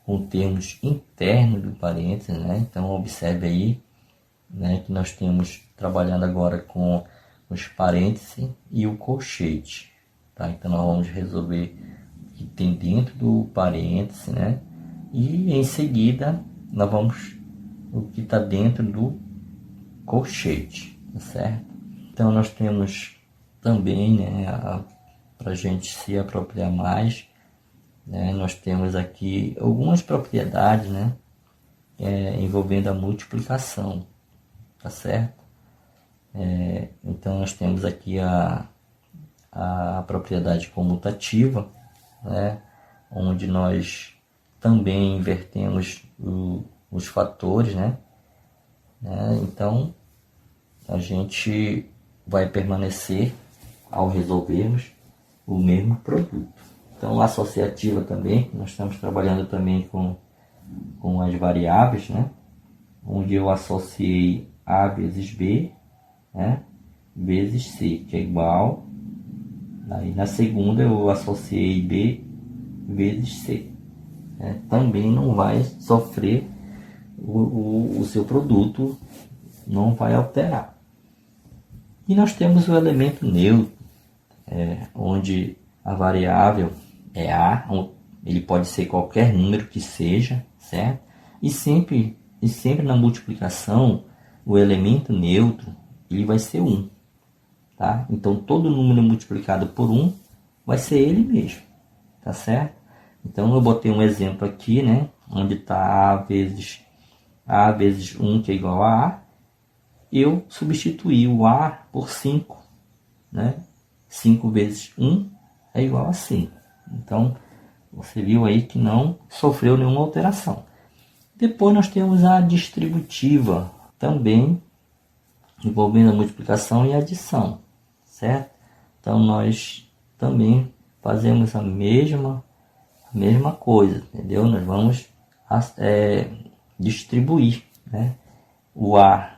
Speaker 6: com termos internos do parênteses, né? Então, observe aí, né, que nós temos trabalhando agora com os parênteses e o colchete, tá? Então, nós vamos resolver o que tem dentro do parêntese, né? E, em seguida, nós vamos o que está dentro do colchete, tá certo? Então, nós temos também, né, para a gente se apropriar mais, né, nós temos aqui algumas propriedades, né, envolvendo a multiplicação, tá certo? Então, nós temos aqui a propriedade comutativa, né, onde nós também invertemos os fatores, né? Então, a gente vai permanecer, ao resolvermos, o mesmo produto. Então, a associativa também, nós estamos trabalhando também com as variáveis, né? Onde eu associei A vezes B, né, vezes C, que é igual. Aí, na segunda, eu associei B vezes C. Também não vai sofrer, o seu produto não vai alterar. E nós temos o elemento neutro, onde a variável é A, ele pode ser qualquer número que seja, certo? E sempre na multiplicação, o elemento neutro ele vai ser 1, tá? Então, todo número multiplicado por 1 vai ser ele mesmo, tá certo? Então, eu botei um exemplo aqui, né, onde está A vezes 1, que é igual a A. Eu substituí o A por 5, né? 5 vezes 1 é igual a 5. Então, você viu aí que não sofreu nenhuma alteração. Depois nós temos a distributiva, também envolvendo a multiplicação e a adição, certo? Então, nós também fazemos a mesma coisa, entendeu? Nós vamos distribuir, né, o A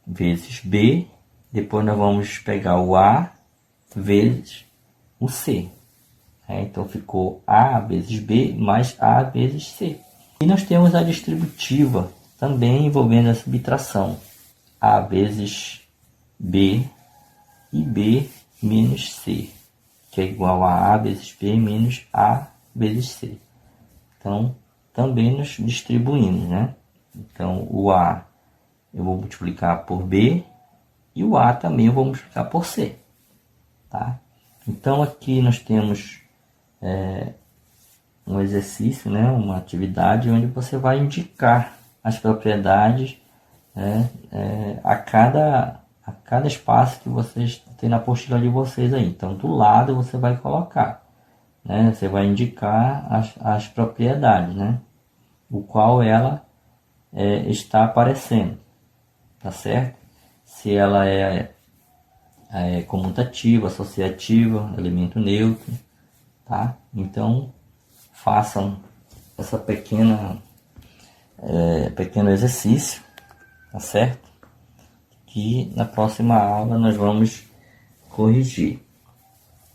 Speaker 6: vezes B, depois nós vamos pegar o A vezes o C. Então ficou A vezes B mais A vezes C. E nós temos a distributiva, também envolvendo a subtração. A vezes B e B menos C, que é igual a vezes B menos A vezes C. Então, também nos distribuímos, né? Então, o A eu vou multiplicar por B e o A também eu vou multiplicar por C, tá? Então, aqui nós temos um exercício, né? Uma atividade onde você vai indicar as propriedades, né? A cada espaço que vocês têm na apostila de vocês aí. Então, do lado você vai colocar, né? Você vai indicar as propriedades, né? O qual ela está aparecendo, tá certo? Se ela é comutativa, associativa, elemento neutro, tá? Então, façam essa pequeno exercício, tá certo? Que na próxima aula nós vamos corrigir.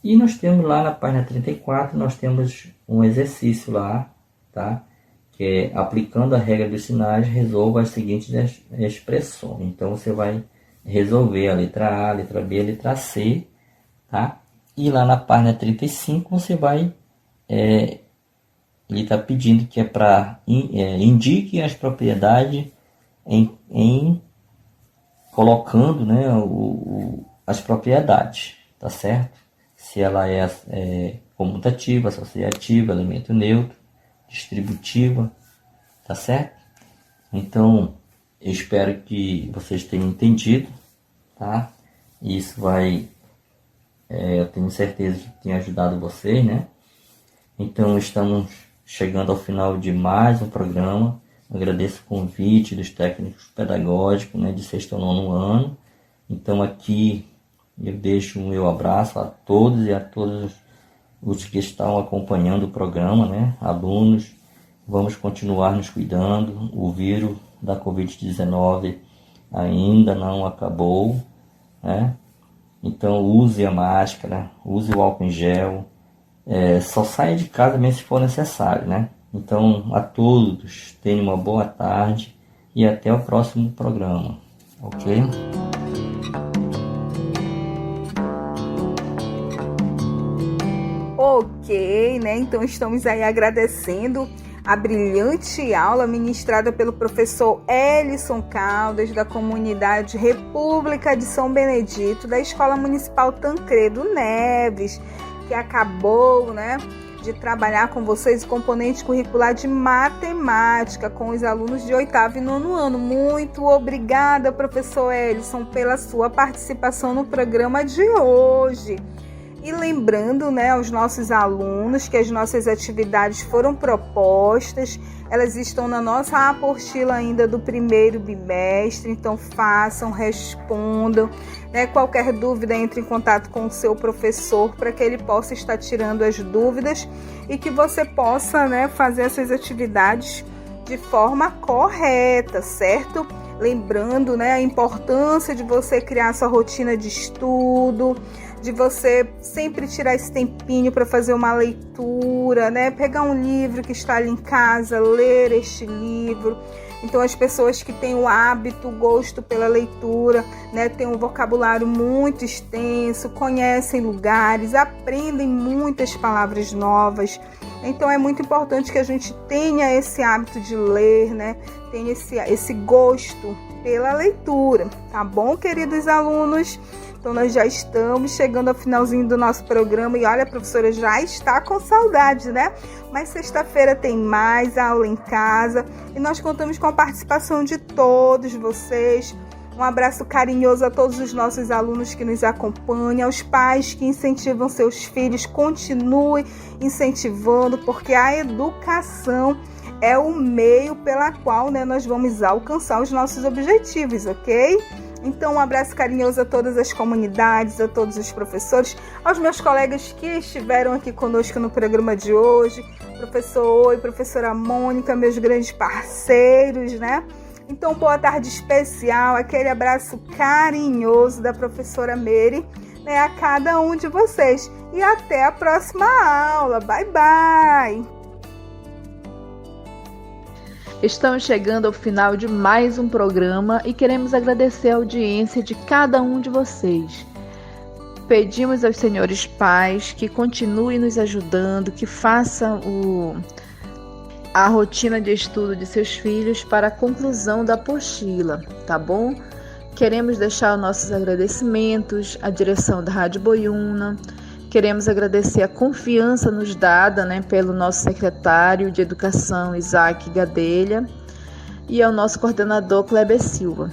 Speaker 6: E nós temos lá na página 34, nós temos um exercício lá, tá? Que é aplicando a regra dos sinais, resolva as seguintes expressões. Então você vai resolver a letra A, a letra B, a letra C, tá? E lá na página 35 você vai, ele está pedindo que é para indique as propriedades colocando, né, as propriedades, tá certo? Se ela é comutativa, associativa, elemento neutro, distributiva, tá certo? Então, eu espero que vocês tenham entendido, tá? Isso vai, eu tenho certeza que tem ajudado vocês, né? Então, estamos chegando ao final de mais um programa. Agradeço o convite dos técnicos pedagógicos, né, de sexto ao nono ano. Então, aqui eu deixo o meu abraço a todos e a todos os que estão acompanhando o programa, né? Alunos, vamos continuar nos cuidando. O vírus da Covid-19 ainda não acabou, né? Então use a máscara, use o álcool em gel, só saia de casa mesmo se for necessário, né? Então a todos tenham uma boa tarde e até o próximo programa, ok?
Speaker 3: Ok, né? Então estamos aí agradecendo a brilhante aula ministrada pelo professor Elison Caldas, da comunidade República de São Benedito, da Escola Municipal Tancredo Neves, que acabou, né, de trabalhar com vocês o componente curricular de matemática com os alunos de 8º e 9º ano. Muito obrigada, professor Elison, pela sua participação no programa de hoje. E lembrando, né, aos nossos alunos que as nossas atividades foram propostas, elas estão na nossa apostila ainda do primeiro bimestre, então façam, respondam, né? Qualquer dúvida, entre em contato com o seu professor para que ele possa estar tirando as dúvidas e que você possa, né, fazer essas atividades de forma correta, certo? Lembrando, né, a importância de você criar sua rotina de estudo, de você sempre tirar esse tempinho para fazer uma leitura, né? Pegar um livro que está ali em casa, ler este livro. Então, as pessoas que têm o hábito, o gosto pela leitura, né, têm um vocabulário muito extenso, conhecem lugares, aprendem muitas palavras novas. Então, é muito importante que a gente tenha esse hábito de ler, né? Tenha esse gosto pela leitura, tá bom, queridos alunos? Então, nós já estamos chegando ao finalzinho do nosso programa e olha, a professora já está com saudade, né? Mas sexta-feira tem mais aula em casa e nós contamos com a participação de todos vocês. Um abraço carinhoso a todos os nossos alunos que nos acompanham, aos pais que incentivam seus filhos, continue incentivando, porque a educação é o meio pela qual, né, nós vamos alcançar os nossos objetivos, ok? Então, um abraço carinhoso a todas as comunidades, a todos os professores, aos meus colegas que estiveram aqui conosco no programa de hoje, professor Oi, professora Mônica, meus grandes parceiros, né? Então, boa tarde especial, aquele abraço carinhoso da professora Mary, né, a cada um de vocês. E até a próxima aula. Bye, bye!
Speaker 4: Estamos chegando ao final de mais um programa e queremos agradecer a audiência de cada um de vocês. Pedimos aos senhores pais que continuem nos ajudando, que façam a rotina de estudo de seus filhos para a conclusão da apostila, tá bom? Queremos deixar os nossos agradecimentos à direção da Rádio Boiúna. Queremos agradecer a confiança nos dada, né, pelo nosso secretário de Educação, Isaac Gadelha, e ao nosso coordenador, Kleber Silva.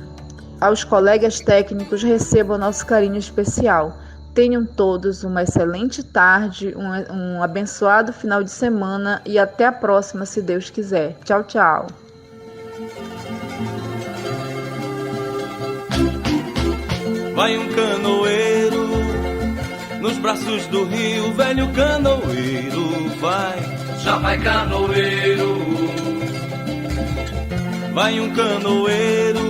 Speaker 4: Aos colegas técnicos, recebam nosso carinho especial. Tenham todos uma excelente tarde, um abençoado final de semana e até a próxima, se Deus quiser. Tchau, tchau.
Speaker 7: Vai um canoeiro nos braços do rio, velho canoeiro, vai. Já vai canoeiro. Vai um canoeiro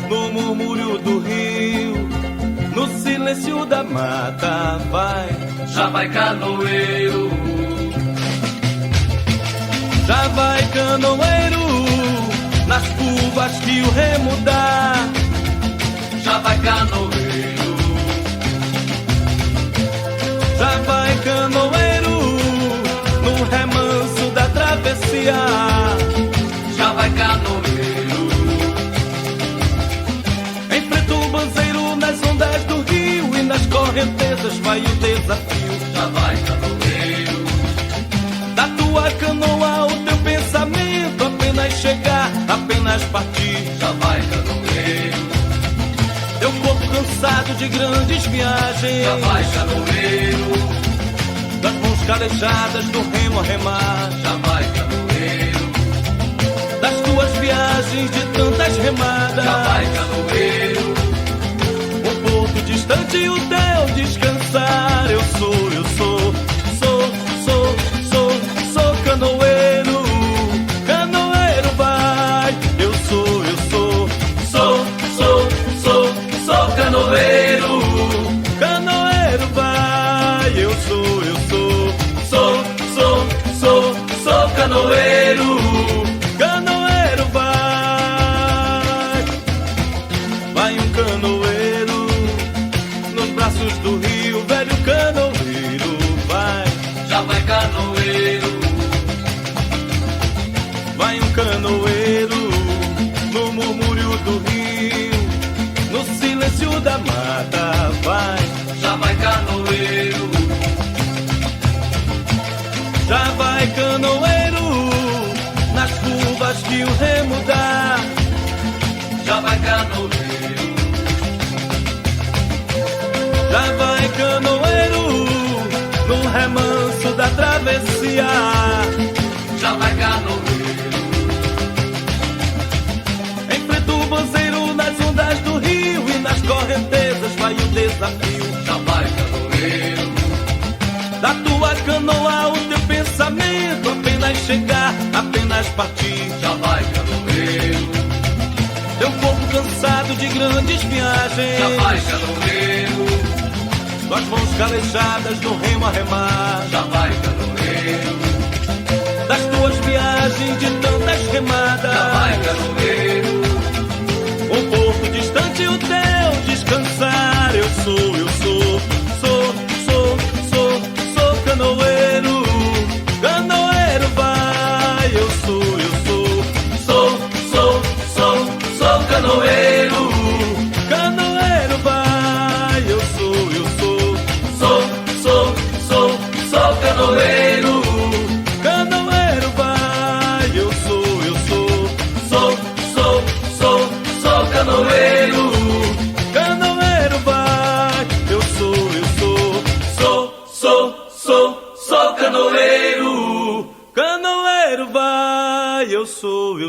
Speaker 7: no murmúrio do rio, no silêncio da mar. mata, vai. Já vai canoeiro. Já vai canoeiro, nas curvas que o remo dá. Já vai canoeiro. Já vai canoeiro, no remanso da travessia. Já vai canoeiro. Enfrenta o banzeiro nas ondas do rio e nas correntezas vai o desafio. Já vai canoeiro. Da tua canoa o teu pensamento, apenas chegar, apenas partir. Já vai canoeiro. Teu corpo cansado de grandes viagens. Já vai canoeiro. Das mãos calejadas do remo a remar. Já vai canoeiro. Das tuas viagens de tantas remadas. Já vai canoeiro. O porto distante e o teu descansar. Eu sou canoeiro. Canoeiro vai. Eu sou canoeiro. Canoeiro vai. Eu sou canoeiro. Canoeiro vai. Vai um canoeiro nos braços do rio, velho canoeiro vai. Já vai canoeiro. Vai um canoeiro no murmúrio do rio, no silêncio da mata vai. Já vai canoeiro. Já vai canoeiro, nas curvas que o remo dá. Já vai canoeiro. Já vai canoeiro, no remanso da travessia. Já vai canoeiro. Enfrenta o banzeiro nas ondas do rio e nas correntezas vai o desafio. Já vai canoeiro. Da tua canoa o teu pensamento, apenas chegar, apenas partir. Já vai canoeiro. Teu corpo cansado de grandes viagens. Já vai canoeiro. Tuas mãos calejadas no remo a remar. Já vai canoeiro. Das tuas viagens de tantas remadas. Já vai canoeiro. Um porto distante o teu descansar. Eu sou canoeiro. Canoeiro vai. Eu sou canoeiro. Canoeiro vai. Eu sou canoeiro. Canoeiro vai. Eu sou canoeiro. Canoeiro vai. Eu sou canoeiro. Canoeiro vai. Eu sou